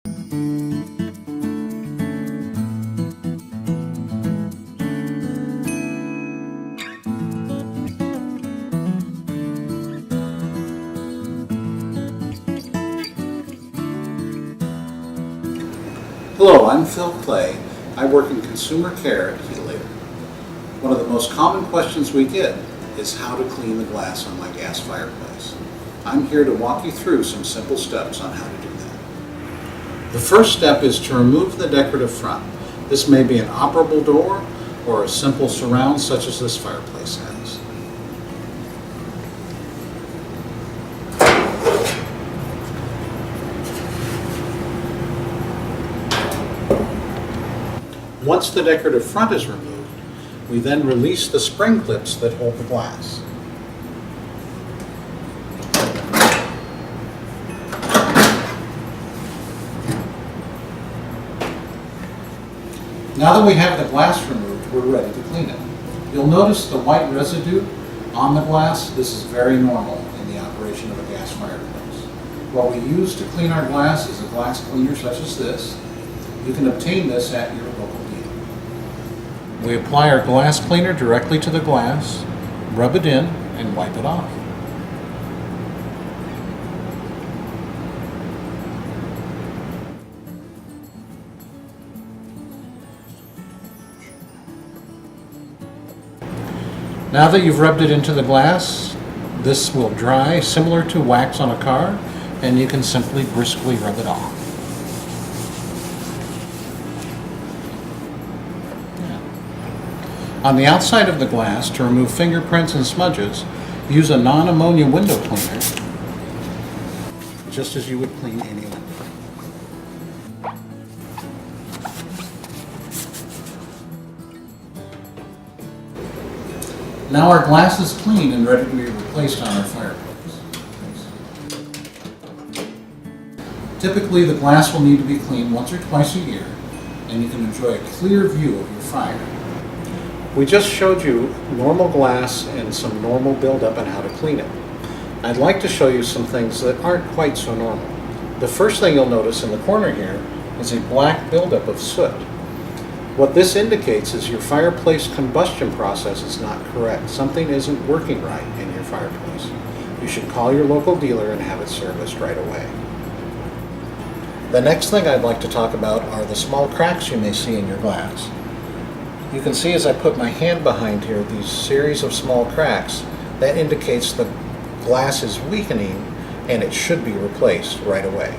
Hello, I'm Phil Clay. I work in consumer care at Helator. One of the most common questions we get is how to clean the glass on my gas fireplace. I'm here to walk you through some simple steps on how to do that. The first step is to remove the decorative front. This may be an operable door or a simple surround such as this fireplace has. Once the decorative front is removed, we then release the spring clips that hold the glass. Now that we have the glass removed, we're ready to clean it. You'll notice the white residue on the glass. This is very normal in the operation of a gas fireplace. What we use to clean our glass is a glass cleaner such as this. You can obtain this at your local dealer. We apply our glass cleaner directly to the glass, rub it in, and wipe it off. Now that you've rubbed it into the glass, this will dry similar to wax on a car, and you can simply briskly rub it off. On the outside of the glass, to remove fingerprints and smudges, use a non-ammonia window cleaner, just as you would clean any window. Now our glass is clean and ready to be replaced on our fireplace. Typically, the glass will need to be cleaned once or twice a year, and you can enjoy a clear view of your fire. We just showed you normal glass and some normal buildup and how to clean it. I'd like to show you some things that aren't quite so normal. The first thing you'll notice in the corner here is a black buildup of soot. What this indicates is your fireplace combustion process is not correct. Something isn't working right in your fireplace. You should call your local dealer and have it serviced right away. The next thing I'd like to talk about are the small cracks you may see in your glass. You can see as I put my hand behind here these series of small cracks. That indicates the glass is weakening and it should be replaced right away.